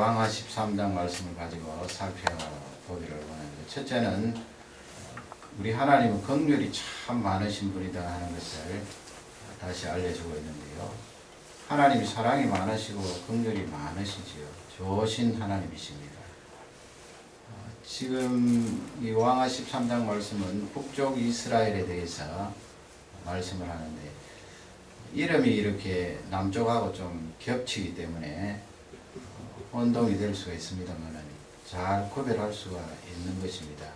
왕하 13장 말씀을 가지고 살펴보기를 원합니다. 첫째는 우리 하나님은 긍휼이 참 많으신 분이다 하는 것을 다시 알려주고 있는데요. 하나님이 사랑이 많으시고 긍휼이 많으시지요. 좋으신 하나님이십니다. 지금 이 왕하 13장 말씀은 북쪽 이스라엘에 대해서 말씀을 하는데, 이름이 이렇게 남쪽하고 좀 겹치기 때문에 혼동이 될 수가 있습니다만 잘 구별할 수가 있는 것입니다.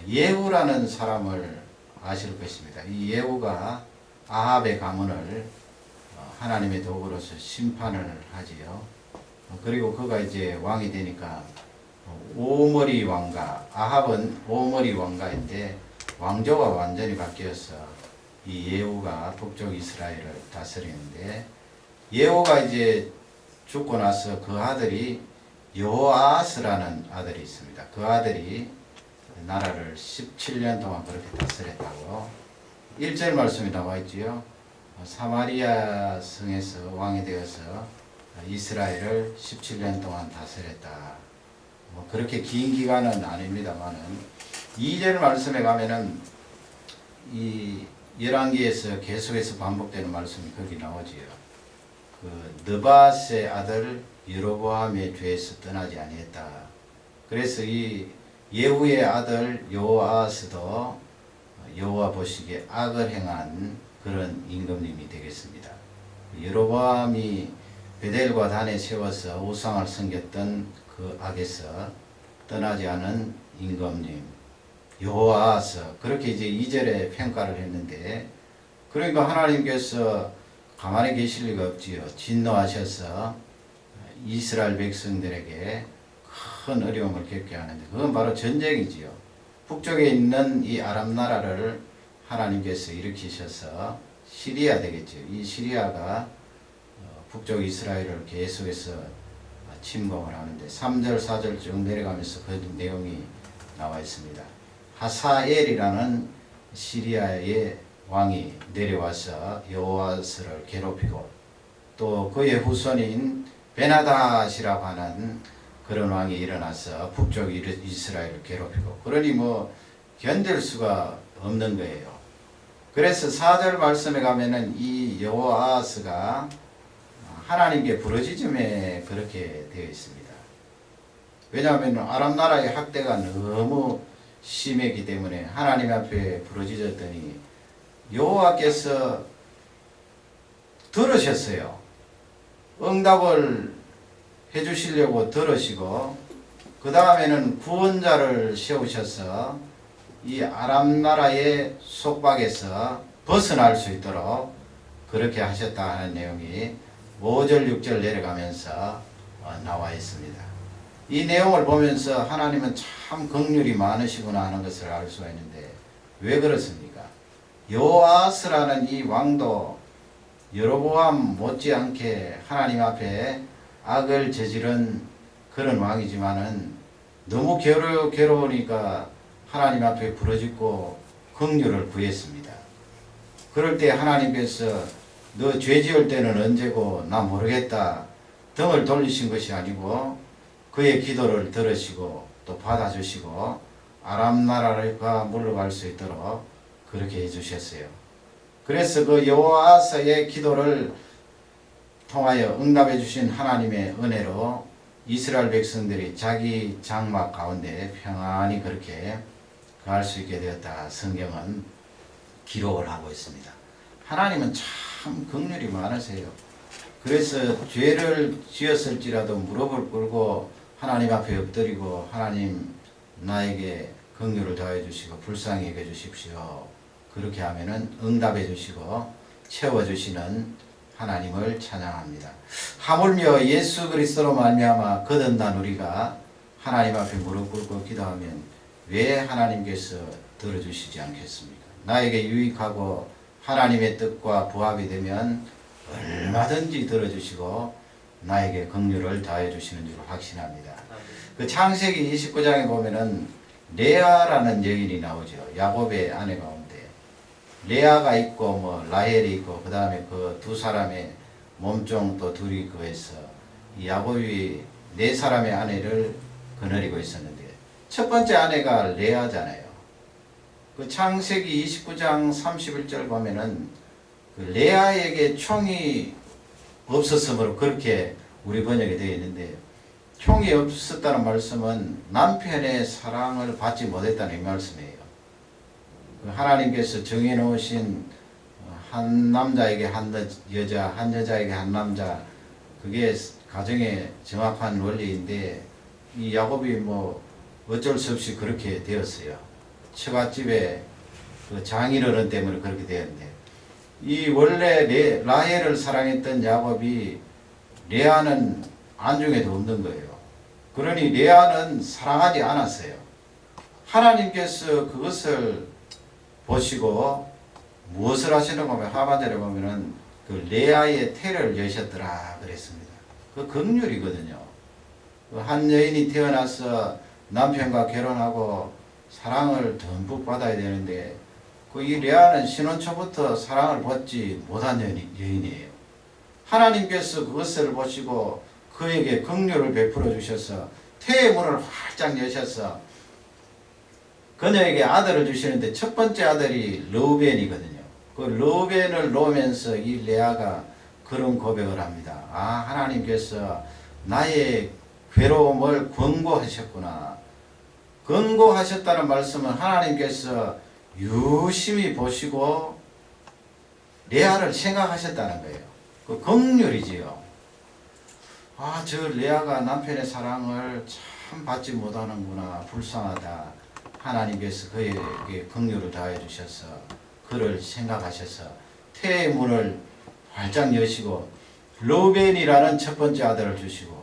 예후라는 사람을 아실 것입니다. 이 예후가 아합의 가문을 하나님의 도구로서 심판을 하지요. 그리고 그가 이제 왕이 되니까 오므리 왕가, 아합은 오므리 왕가인데 왕조가 완전히 바뀌어서 이 예후가 북쪽 이스라엘을 다스리는데, 예후가 이제 죽고 나서 그 아들이 여호아스라는 아들이 있습니다. 그 아들이 나라를 17년 동안 그렇게 다스렸다고 1절 말씀이 나와 있지요. 사마리아 성에서 왕이 되어서 이스라엘을 17년 동안 다스렸다. 그렇게 긴 기간은 아닙니다만은 2절 말씀에 가면은 이 열왕기에서 계속해서 반복되는 말씀이 거기 나오지요. 그 느밧의 아들 여로보암의 죄에서 떠나지 아니했다. 그래서 이 예후의 아들 여호아스도 여호와 보시기에 악을 행한 그런 임금님이 되겠습니다. 여로보암이 베델과 단에 세워서 우상을 섬겼던 그 악에서 떠나지 않은 임금님 여호아스, 그렇게 이제 2절에 평가를 했는데, 그러니까 하나님께서 가만히 계실 리가 없지요. 진노하셔서 이스라엘 백성들에게 큰 어려움을 겪게 하는데, 그건 바로 전쟁이지요. 북쪽에 있는 이 아람 나라를 하나님께서 일으키셔서 시리아 되겠죠. 이 시리아가 북쪽 이스라엘을 계속해서 침공을 하는데 3절 4절 쭉 내려가면서 그 내용이 나와 있습니다. 하사엘이라는 시리아의 왕이 내려와서 여호아스를 괴롭히고, 또 그의 후손인 베나닷이라고 하는 그런 왕이 일어나서 북쪽 이스라엘을 괴롭히고, 그러니 뭐 견딜 수가 없는 거예요. 그래서 4절 말씀에 가면은 이 여호아스가 하나님께 부르짖음에 그렇게 되어 있습니다. 왜냐하면 아람 나라의 학대가 너무 심했기 때문에 하나님 앞에 부르짖었더니 여호와께서 들으셨어요. 응답을 해주시려고 들으시고, 그 다음에는 구원자를 세우셔서 이 아람 나라의 속박에서 벗어날 수 있도록 그렇게 하셨다 하는 내용이 5절 6절 내려가면서 나와 있습니다. 이 내용을 보면서 하나님은 참 긍휼이 많으시구나 하는 것을 알 수가 있는데, 왜 그렇습니까? 여호아스라는 이 왕도 여로보암 못지않게 하나님 앞에 악을 저지른 그런 왕이지만은 너무 괴로우니까 하나님 앞에 부르짖고 긍휼을 구했습니다. 그럴 때 하나님께서 너 죄 지을 때는 언제고 나 모르겠다 등을 돌리신 것이 아니고 그의 기도를 들으시고 또 받아주시고 아람 나라가 물러갈 수 있도록 그렇게 해주셨어요. 그래서 그 여호아스의 기도를 통하여 응답해 주신 하나님의 은혜로 이스라엘 백성들이 자기 장막 가운데 평안히 그렇게 갈 수 있게 되었다. 성경은 기록을 하고 있습니다. 하나님은 참 긍휼이 많으세요. 그래서 죄를 지었을지라도 무릎을 꿇고 하나님 앞에 엎드리고, 하나님 나에게 긍휼을 더해 주시고 불쌍히 여겨 주십시오. 그렇게 하면은 응답해 주시고 채워 주시는 하나님을 찬양합니다. 하물며 예수 그리스도로 말미암아 거듭난 우리가 하나님 앞에 무릎 꿇고 기도하면 왜 하나님께서 들어주시지 않겠습니까? 나에게 유익하고 하나님의 뜻과 부합이 되면 얼마든지 들어주시고 나에게 긍휼을 다해 주시는 줄 확신합니다. 그 창세기 29장에 보면은 레아라는 여인이 나오죠. 야곱의 아내 가운데 레아가 있고 뭐 라헬이 있고, 그 다음에 그 두 사람의 몸종 또 둘이 그해서 야곱이 네 사람의 아내를 거느리고 있었는데 첫 번째 아내가 레아잖아요. 그 창세기 29장 31절 보면은 그 레아에게 총이 없었으므로 그렇게 우리 번역이 되어 있는데, 총이 없었다는 말씀은 남편의 사랑을 받지 못했다는 이 말씀이에요. 하나님께서 정해놓으신 한 남자에게 한 여자, 한 여자에게 한 남자, 그게 가정의 정확한 원리인데 이 야곱이 뭐 어쩔 수 없이 그렇게 되었어요. 처갓집에 그 장인어른 때문에 그렇게 되었는데, 이 원래 라헬을 사랑했던 야곱이 레아는 안중에도 없는 거예요. 그러니 레아는 사랑하지 않았어요. 하나님께서 그것을 보시고 무엇을 하시는가 하면 하반절에 보면은 그 레아의 태를 여셨더라 그랬습니다. 그 긍휼이거든요. 한 여인이 태어나서 남편과 결혼하고 사랑을 듬뿍 받아야 되는데 그 이 레아는 신혼 초부터 사랑을 받지 못한 여인이에요. 하나님께서 그것을 보시고 그에게 긍휼을 베풀어 주셔서 태의 문을 활짝 여셔서 그녀에게 아들을 주시는데 첫 번째 아들이 르우벤이거든요. 그 르우벤을 놓으면서 이 레아가 그런 고백을 합니다. 아, 하나님께서 나의 괴로움을 권고하셨구나. 권고하셨다는 말씀은 하나님께서 유심히 보시고 레아를 생각하셨다는 거예요. 그 긍휼이지요. 아, 저 레아가 남편의 사랑을 참 받지 못하는구나. 불쌍하다. 하나님께서 그에게 긍휼을 다해 주셔서 그를 생각하셔서 태의 문을 활짝 여시고 르우벤이라는 첫 번째 아들을 주시고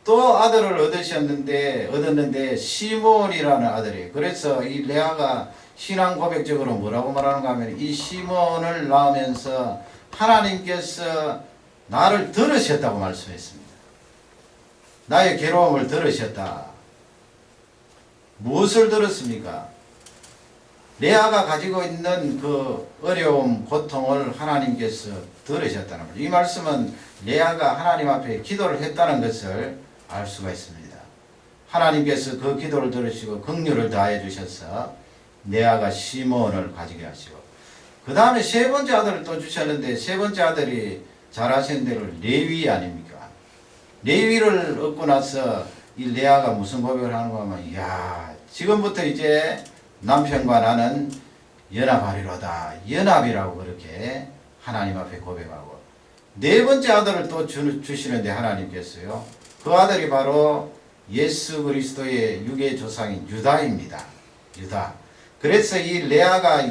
또 아들을 얻었는데 시몬이라는 아들이에요. 그래서 이 레아가 신앙 고백적으로 뭐라고 말하는가 하면 이 시몬을 낳으면서 하나님께서 나를 들으셨다고 말씀했습니다. 나의 괴로움을 들으셨다. 무엇을 들었습니까? 레아가 가지고 있는 그 어려움, 고통을 하나님께서 들으셨다는 거죠. 이 말씀은 레아가 하나님 앞에 기도를 했다는 것을 알 수가 있습니다. 하나님께서 그 기도를 들으시고 긍휼을 다해 주셔서 레아가 시몬을 가지게 하시고 그 다음에 세 번째 아들을 또 주셨는데 세 번째 아들이 잘 아시는 대로 레위 아닙니까? 레위를 얻고 나서 이 레아가 무슨 고백을 하는가 하면 야, 지금부터 이제 남편과 나는 연합하리로다. 연합이라고 그렇게 하나님 앞에 고백하고 네 번째 아들을 또 주시는데 하나님께서요. 그 아들이 바로 예수 그리스도의 육의 조상인 유다입니다. 유다. 그래서 이 레아가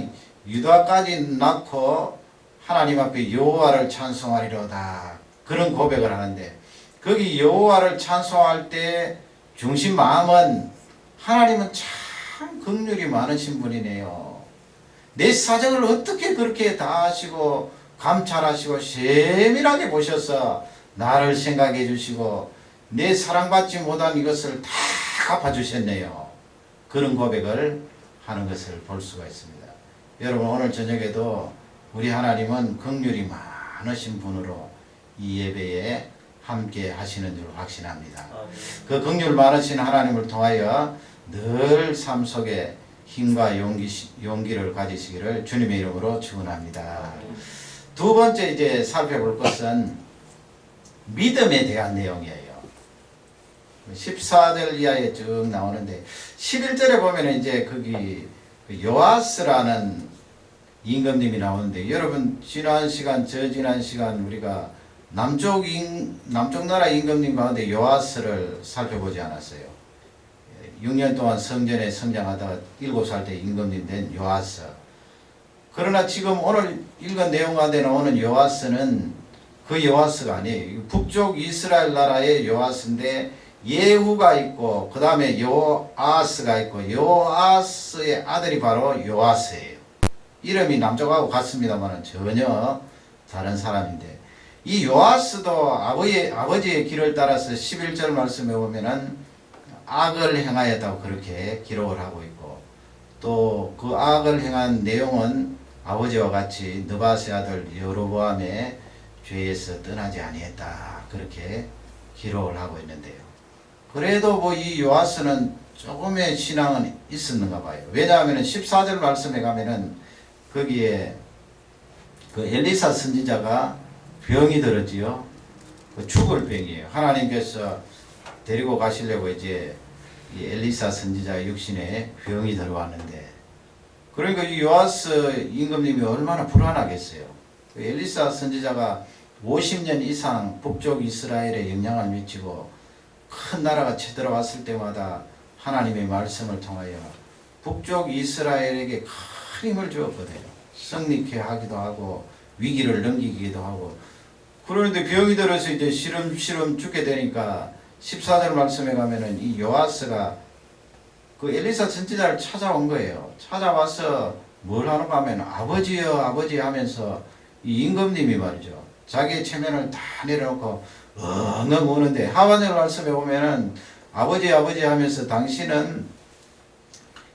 유다까지 낳고 하나님 앞에 여호와를 찬송하리로다. 그런 고백을 하는데 거기 여호와를 찬송할 때 중심 마음은 하나님은 참 긍휼이 많으신 분이네요. 내 사정을 어떻게 그렇게 다 하시고 감찰하시고 세밀하게 보셔서 나를 생각해 주시고 내 사랑받지 못한 이것을 다 갚아주셨네요. 그런 고백을 하는 것을 볼 수가 있습니다. 여러분 오늘 저녁에도 우리 하나님은 긍휼이 많으신 분으로 이 예배에 함께 하시는 줄 확신합니다. 그 긍휼 많으신 하나님을 통하여 늘 삶 속에 힘과 용기를 가지시기를 주님의 이름으로 축원합니다. 두 번째 이제 살펴볼 것은 믿음에 대한 내용이에요. 14절 이하에 쭉 나오는데 11절에 보면 이제 거기 요아스라는 임금님이 나오는데 여러분 지난 시간 우리가 남쪽 나라 임금님 가운데 요아스를 살펴보지 않았어요. 6년 동안 성전에 성장하다가 7살 때 임금님 된 요아스. 그러나 지금 오늘 읽은 내용 가운데 나오는 요아스는 그 요아스가 아니에요. 북쪽 이스라엘 나라의 요아스인데 예후가 있고 그 다음에 요아스가 있고 요아스의 아들이 바로 요아스예요. 이름이 남쪽하고 같습니다만 전혀 다른 사람인데 이 요아스도 아버지의 길을 따라서 11절 말씀에 보면은 악을 행하였다고 그렇게 기록을 하고 있고 또 그 악을 행한 내용은 아버지와 같이 느바스의 아들 여로보암의 죄에서 떠나지 아니했다 그렇게 기록을 하고 있는데요. 그래도 뭐 이 요아스는 조금의 신앙은 있었는가 봐요. 왜냐하면 14절 말씀에 가면은 거기에 그 엘리사 선지자가 병이 들었지요. 그 죽을 병이에요. 하나님께서 데리고 가시려고 이제 이 엘리사 선지자 육신에 병이 들어왔는데, 그러니까 이 요아스 임금님이 얼마나 불안하겠어요. 그 엘리사 선지자가 50년 이상 북쪽 이스라엘에 영향을 미치고 큰 나라가 쳐들어왔을 때마다 하나님의 말씀을 통하여 북쪽 이스라엘에게 큰 힘을 주었거든요. 승리케 하기도 하고 위기를 넘기기도 하고. 그런데 병이 들어서 이제 시름시름 죽게 되니까 14절 말씀에 가면은 이 요아스가 그 엘리사 선지자를 찾아온 거예요. 찾아와서 뭘 하는가 하면 아버지여 아버지 하면서 이 임금님이 말이죠. 자기의 체면을 다 내려놓고 엉엉 우는데, 하반절 말씀에 보면은 아버지 아버지 하면서 당신은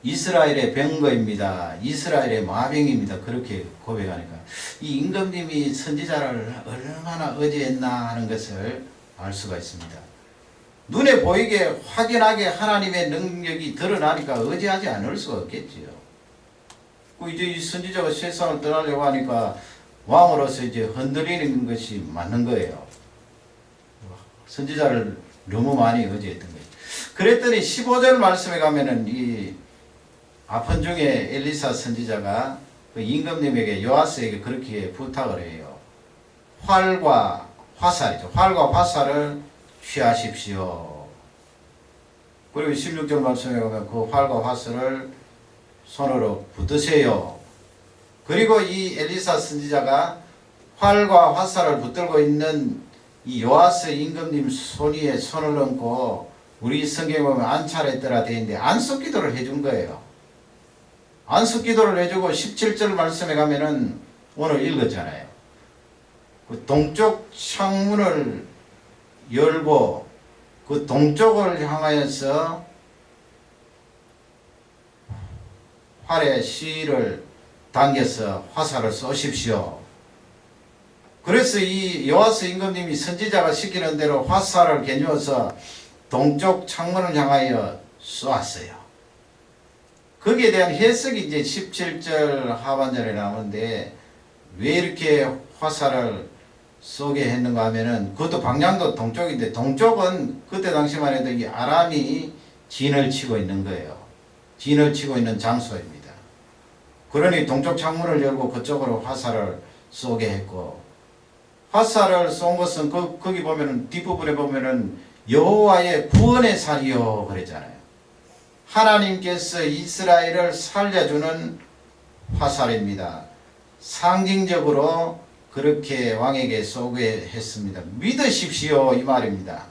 이스라엘의 병거입니다. 이스라엘의 마병입니다. 그렇게 고백하니까 이 임금님이 선지자를 얼마나 의지했나 하는 것을 알 수가 있습니다. 눈에 보이게 확연하게 하나님의 능력이 드러나니까 의지하지 않을 수가 없겠지요. 그 이제 이 선지자가 세상을 떠나려고 하니까 왕으로서 이제 흔들리는 것이 맞는 거예요. 선지자를 너무 많이 의지했던 거예요. 그랬더니 15절 말씀에 가면은 이 아픈 중에 엘리사 선지자가 그 임금님에게 요아스에게 그렇게 부탁을 해요. 활과 화살이죠. 활과 화살을 취하십시오. 그리고 16절 말씀에 보면 그 활과 화살을 손으로 붙드세요. 그리고 이 엘리사 선지자가 활과 화살을 붙들고 있는 이 요아스 임금님 손 위에 손을 얹고, 우리 성경에 보면 안차례더라 되어 있는데 안식기도를 해준 거예요. 안식기도를 해주고 17절 말씀에 가면은 오늘 읽었잖아요. 그 동쪽 창문을 열고 그 동쪽을 향하여서 활에 실을 당겨서 화살을 쏘십시오. 그래서 이 요아스 임금님이 선지자가 시키는 대로 화살을 겨누어서 동쪽 창문을 향하여 쏘았어요. 거기에 대한 해석이 이제 17절 하반절에 나오는데, 왜 이렇게 화살을 쏘게 했는가 하면은 그것도 방향도 동쪽인데, 동쪽은 그때 당시만 해도 이 아람이 진을 치고 있는 거예요. 진을 치고 있는 장소입니다. 그러니 동쪽 창문을 열고 그쪽으로 화살을 쏘게 했고, 화살을 쏜 것은 거기 보면은 뒷부분에 보면은 여호와의 구원의 살이요 그랬잖아요. 하나님께서 이스라엘을 살려주는 화살입니다. 상징적으로 그렇게 왕에게 쏘게 했습니다. 믿으십시오 이 말입니다.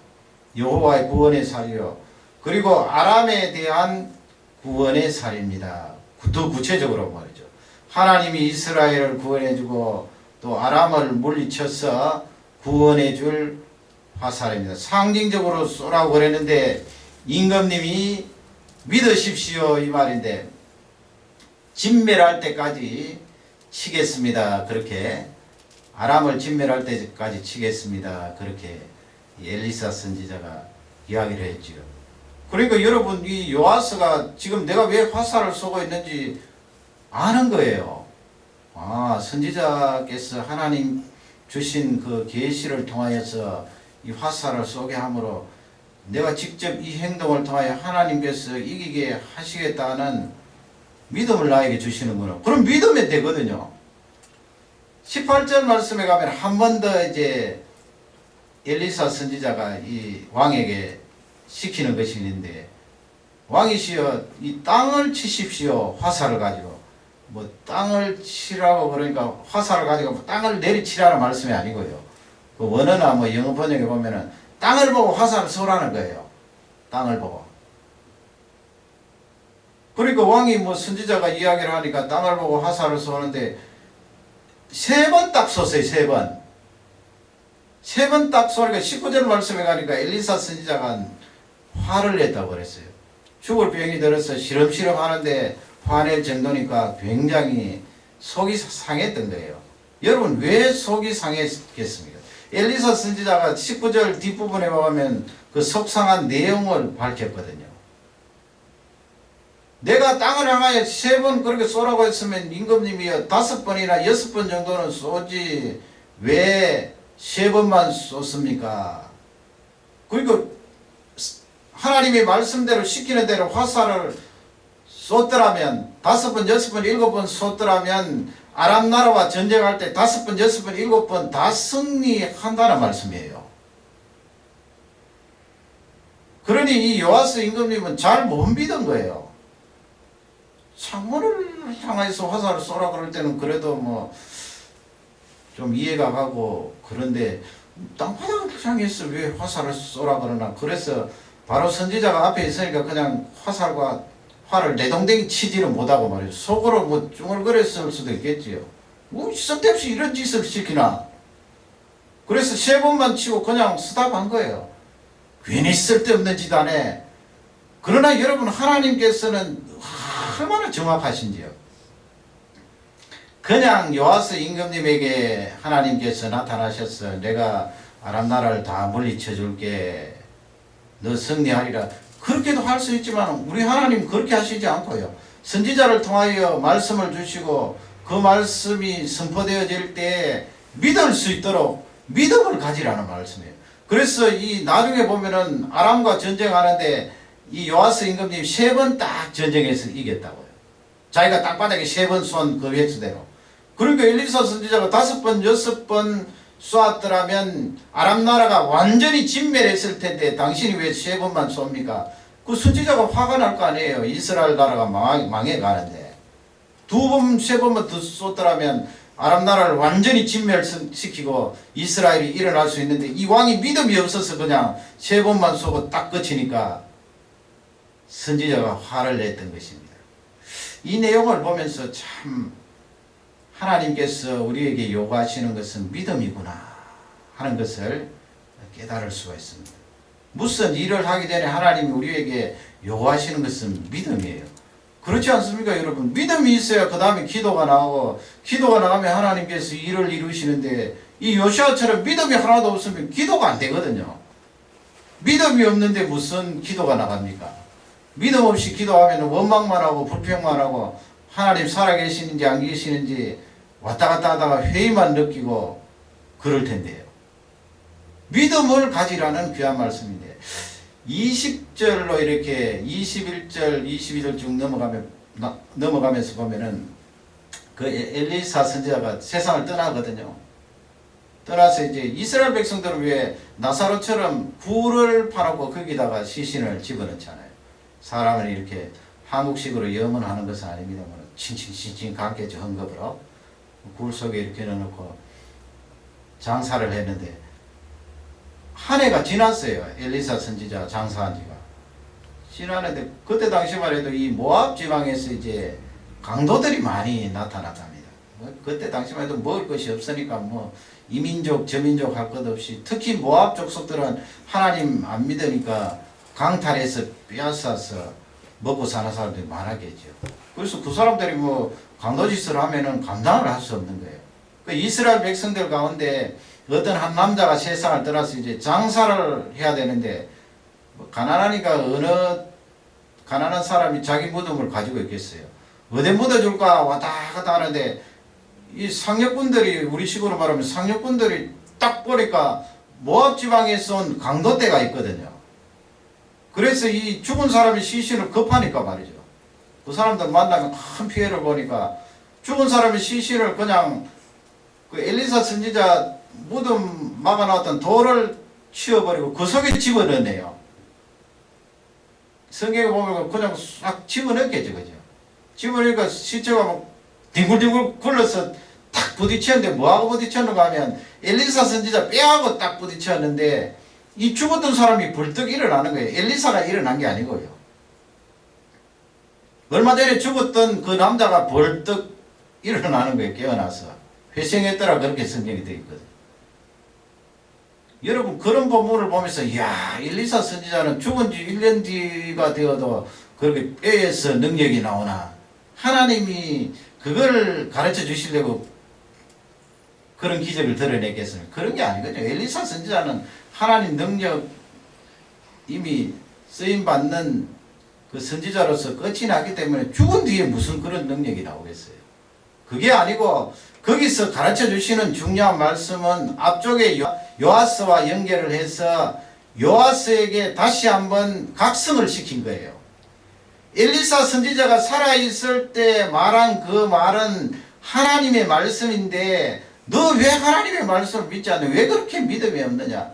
여호와의 구원의 살이요. 그리고 아람에 대한 구원의 살입니다. 더 구체적으로 말이죠. 하나님이 이스라엘을 구원해주고 또 아람을 물리쳐서 구원해줄 화살입니다. 상징적으로 쏘라고 그랬는데 임금님이 믿으십시오 이 말인데, 진멸할 때까지 치겠습니다. 그렇게 아람을 진멸할 때까지 치겠습니다. 그렇게 엘리사 선지자가 이야기를 했지요. 그러니까 여러분, 이 요아스가 지금 내가 왜 화살을 쏘고 있는지 아는 거예요. 아, 선지자께서 하나님 주신 그 계시를 통하여서 이 화살을 쏘게 함으로 내가 직접 이 행동을 통하여 하나님께서 이기게 하시겠다는 믿음을 나에게 주시는구나. 그럼 믿으면 되거든요. 18절 말씀에 가면 한 번 더 이제 엘리사 선지자가 이 왕에게 시키는 것이 있는데, 왕이시여 이 땅을 치십시오. 화살을 가지고. 뭐 땅을 치라고 그러니까 화살을 가지고 땅을 내리치라는 말씀이 아니고요. 그 원어나 뭐 영어 번역에 보면은 땅을 보고 화살을 쏘라는 거예요. 땅을 보고. 그러니까 왕이 뭐 선지자가 이야기를 하니까 땅을 보고 화살을 쏘는데 3번 딱 쏘세요. 3번. 3번 딱 쏘니까 19절 말씀에 가니까 엘리사 선지자가 화를 냈다고 그랬어요. 죽을 병이 들어서 시름시름 하는데 화낼 정도니까 굉장히 속이 상했던 거예요. 여러분, 왜 속이 상했겠습니까? 엘리사 선지자가 19절 뒷부분에 보면 그 속상한 내용을 밝혔거든요. 내가 땅을 향하여 3번 그렇게 쏘라고 했으면 임금님이 5번이나 6번 정도는 쏘지 왜 3번만 쏘습니까? 그리고 하나님의 말씀대로 시키는 대로 화살을 쏘더라면 5번, 6번, 7번 쏘더라면 아람 나라와 전쟁할 때 5번, 6번, 7번 다 승리한다는 말씀이에요. 그러니 이 요아스 임금님은 잘 못 믿은 거예요. 창문을 향해서 화살을 쏘라 그럴 때는 그래도 뭐 좀 이해가 가고, 그런데 땅바닥을 향해서 왜 화살을 쏘라 그러나. 그래서 바로 선지자가 앞에 있으니까 그냥 화살과 화를 내동댕이 치지를 못하고 말이죠. 속으로 뭐 쭝얼거렸을 수도 있겠지요. 뭐 쓸데없이 이런 짓을 시키나. 그래서 3번만 치고 그냥 스탑한 거예요. 괜히 쓸데없는 짓 안 해. 그러나 여러분, 하나님께서는 얼마나 정확하신지요. 그냥 요아스 임금님에게 하나님께서 나타나셔서 내가 아람 나라를 다 물리쳐 줄게, 너 승리하리라, 그렇게도 할 수 있지만 우리 하나님 그렇게 하시지 않고요. 선지자를 통하여 말씀을 주시고 그 말씀이 선포되어질 때 믿을 수 있도록 믿음을 가지라는 말씀이에요. 그래서 이 나중에 보면은 아람과 전쟁하는데 이 요아스 임금님 3번 딱 전쟁에서 이겼다고요. 자기가 땅바닥에 3번 쏜 그 횟수대로. 그러니까 엘리사 선지자가 5번, 6번 쏘았더라면 아람 나라가 완전히 진멸했을 텐데 당신이 왜 3번만 쏩니까? 그 선지자가 화가 날 거 아니에요. 이스라엘 나라가 망해가는데 2번, 3번만 더 쏘더라면 아람 나라를 완전히 진멸시키고 이스라엘이 일어날 수 있는데, 이 왕이 믿음이 없어서 그냥 3번만 쏘고 딱 끝이니까 선지자가 화를 냈던 것입니다. 이 내용을 보면서 참 하나님께서 우리에게 요구하시는 것은 믿음이구나 하는 것을 깨달을 수가 있습니다. 무슨 일을 하기 전에 하나님이 우리에게 요구하시는 것은 믿음이에요. 그렇지 않습니까, 여러분? 믿음이 있어야 그 다음에 기도가 나오고, 기도가 나가면 하나님께서 일을 이루시는데, 이 요시아처럼 믿음이 하나도 없으면 기도가 안 되거든요. 믿음이 없는데 무슨 기도가 나갑니까? 믿음 없이 기도하면 원망만 하고 불평만 하고 하나님 살아계시는지 안 계시는지 왔다 갔다 하다가 회의만 느끼고 그럴 텐데요. 믿음을 가지라는 귀한 말씀인데, 20절로 이렇게 21절, 22절 쭉 넘어가면서 보면은 그 엘리사 선지자가 세상을 떠나거든요. 떠나서 이제 이스라엘 백성들은 왜 나사로처럼 굴을 파놓고 거기다가 시신을 집어넣잖아요. 사람을 이렇게 한국식으로 염원하는 것은 아닙니다만 칭칭칭칭 감겠죠. 헝겊으로 굴 속에 이렇게 넣어놓고 장사를 했는데, 한 해가 지났어요. 엘리사 선지자 장사한 지가 지났는데, 그때 당시만 해도 이 모압 지방에서 이제 강도들이 많이 나타났답니다. 그때 당시만 해도 먹을 것이 없으니까 뭐 이민족 저민족 할 것 없이, 특히 모압 족속들은 하나님 안 믿으니까 강탈해서 빼앗아서 먹고 사는 사람들이 많았겠죠. 그래서 그 사람들이 뭐 강도짓을 하면은 감당을 할 수 없는 거예요. 그 이스라엘 백성들 가운데 어떤 한 남자가 세상을 떠나서 이제 장사를 해야 되는데, 가난하니까 어느 가난한 사람이 자기 무덤을 가지고 있겠어요. 어디 묻어줄까 왔다 갔다 하는데, 이 상력군들이, 우리 식으로 말하면 상력군들이 딱 보니까 모압 지방에서 온 강도떼가 있거든요. 그래서 이 죽은 사람이 시신을 급하니까 말이죠. 그 사람들 만나면 큰 피해를 보니까 죽은 사람의 시신을 그냥 그 엘리사 선지자 무덤 막아놨던 돌을 치워버리고 그 속에 집어넣네요. 성경에 보면 그냥 싹 집어넣겠죠, 그죠? 집어넣으니까 시체가 막 뒹굴뒹굴 굴러서 탁 부딪혔는데, 뭐하고 부딪혔는가 하면 엘리사 선지자 뼈하고 딱 부딪혔는데, 이 죽었던 사람이 벌떡 일어나는 거예요. 엘리사가 일어난 게 아니고요. 얼마 전에 죽었던 그 남자가 벌떡 일어나는 거예요. 깨어나서 회생했더라, 그렇게 성경이 되어 있거든요. 여러분, 그런 본문을 보면서 이야, 엘리사 선지자는 죽은 지 1년 뒤가 되어도 그렇게 뼈에서 능력이 나오나, 하나님이 그걸 가르쳐 주시려고 그런 기적을 드러내겠습니까? 그런 게 아니거든요. 엘리사 선지자는 하나님 능력 이미 쓰임받는 그 선지자로서 끝이 나기 때문에 죽은 뒤에 무슨 그런 능력이 나오겠어요. 그게 아니고 거기서 가르쳐 주시는 중요한 말씀은 앞쪽에 요아스와 연결을 해서 요아스에게 다시 한번 각성을 시킨 거예요. 엘리사 선지자가 살아있을 때 말한 그 말은 하나님의 말씀인데 너 왜 하나님의 말씀을 믿지 않냐? 왜 그렇게 믿음이 없느냐?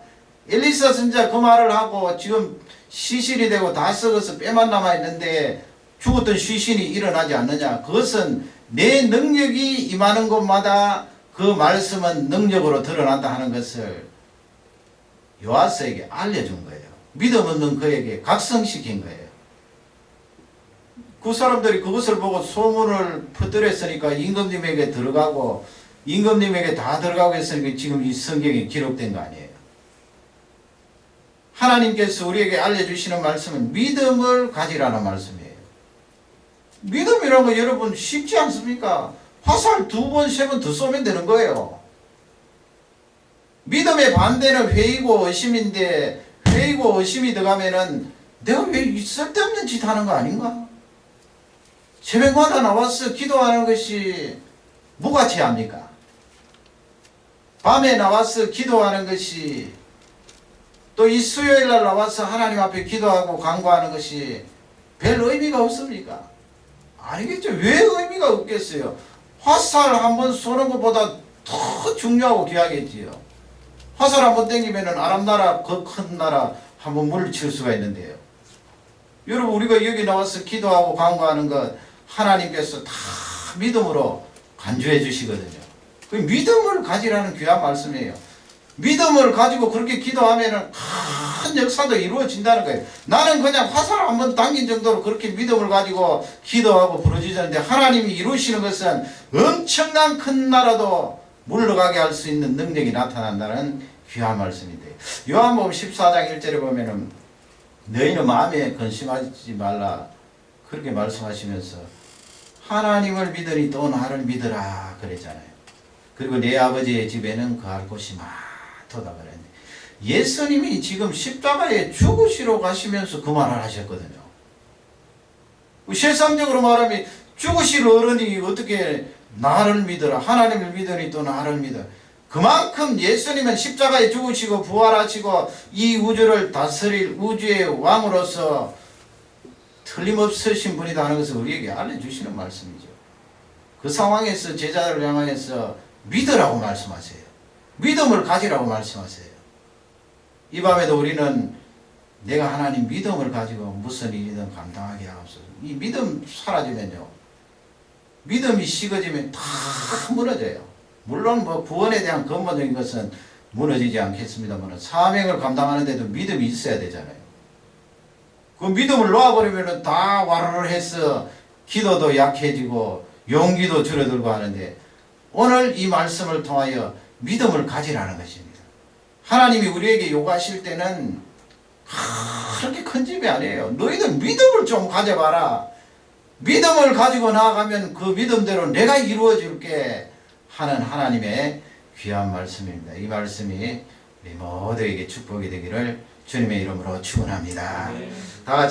엘리사 선지자 그 말을 하고 지금 시신이 되고 다 썩어서 뼈만 남아있는데 죽었던 시신이 일어나지 않느냐? 그것은 내 능력이 임하는 곳마다 그 말씀은 능력으로 드러난다 하는 것을 요아스에게 알려준 거예요. 믿음 없는 그에게 각성시킨 거예요. 그 사람들이 그것을 보고 소문을 퍼뜨렸으니까 임금님에게 들어가고 임금님에게 다 들어가고 했으니까 지금 이 성경에 기록된 거 아니에요. 하나님께서 우리에게 알려주시는 말씀은 믿음을 가지라는 말씀이에요. 믿음이라는 거 여러분 쉽지 않습니까? 화살 2번, 3번 더 쏘면 되는 거예요. 믿음의 반대는 회의고 의심인데 회의고 의심이 들어가면은 내가 왜 쓸데없는 짓 하는 거 아닌가? 새벽마다 나와서 기도하는 것이 뭐가 죄합니까? 밤에 나와서 기도하는 것이 또 이 수요일날 나와서 하나님 앞에 기도하고 간구하는 것이 별 의미가 없습니까? 아니겠죠. 왜 의미가 없겠어요? 화살 한번 쏘는 것보다 더 중요하고 귀하겠지요. 화살 한번 땡기면은 아랍나라 그 큰 나라 한번 물리칠 수가 있는데요. 여러분 우리가 여기 나와서 기도하고 간구하는 것 하나님께서 다 믿음으로 간주해 주시거든요. 그 믿음을 가지라는 귀한 말씀이에요. 믿음을 가지고 그렇게 기도하면은 큰 역사도 이루어진다는 거예요. 나는 그냥 화살 한번 당긴 정도로 그렇게 믿음을 가지고 기도하고 부르짖었는데 하나님이 이루시는 것은 엄청난 큰 나라도 물러가게 할 수 있는 능력이 나타난다는 귀한 말씀인데 요한복음 14장 1절에 보면은 너희는 마음에 근심하지 말라 그렇게 말씀하시면서 하나님을 믿으니 또 나를 믿으라 그랬잖아요. 그리고 내 아버지의 집에는 거할 곳이 많도다 그랬는데 예수님이 지금 십자가에 죽으시러 가시면서 그 말을 하셨거든요. 세상적으로 말하면 죽으실 어른이 어떻게 나를 믿으라 하나님을 믿으니 또 나를 믿어. 그만큼 예수님은 십자가에 죽으시고 부활하시고 이 우주를 다스릴 우주의 왕으로서 틀림없으신 분이다 하는 것을 우리에게 알려주시는 말씀이죠. 그 상황에서 제자들을 향해서 믿으라고 말씀하세요. 믿음을 가지라고 말씀하세요. 이 밤에도 우리는 내가 하나님 믿음을 가지고 무슨 일이든 감당하게 하옵소서. 이 믿음 사라지면요. 믿음이 식어지면 다 무너져요. 물론 뭐 구원에 대한 근본적인 것은 무너지지 않겠습니다만 사명을 감당하는 데도 믿음이 있어야 되잖아요. 그 믿음을 놓아버리면 다 와르르 해서 기도도 약해지고 용기도 줄어들고 하는데 오늘 이 말씀을 통하여 믿음을 가지라는 것입니다. 하나님이 우리에게 요구하실 때는 그렇게 큰 집이 아니에요. 너희들 믿음을 좀 가져봐라. 믿음을 가지고 나아가면 그 믿음대로 내가 이루어 줄게 하는 하나님의 귀한 말씀입니다. 이 말씀이 우리 모두에게 축복이 되기를 주님의 이름으로 축원합니다. 다 같이